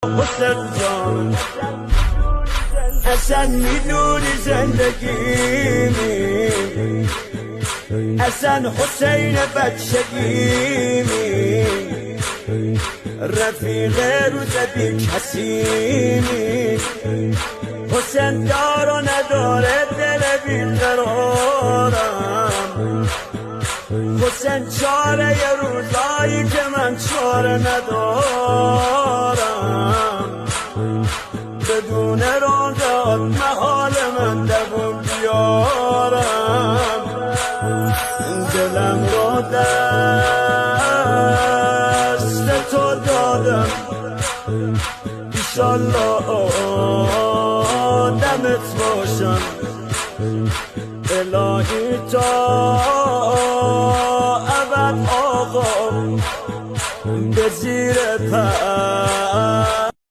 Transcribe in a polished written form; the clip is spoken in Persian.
حسین جان اصلا میدونی زندگیمی، اصلا حسین بچگیمی، رفیق روز بی کسیمی. حسین دار و نداره دل بیقرارم، حسین چاره یه روزایی که من چاره ندارم، بدون رانداد محال من دوون بیارم. دلم را دست تو دادم، ایشالله دمت باشم. الهی تا ابد آقا به زیر پر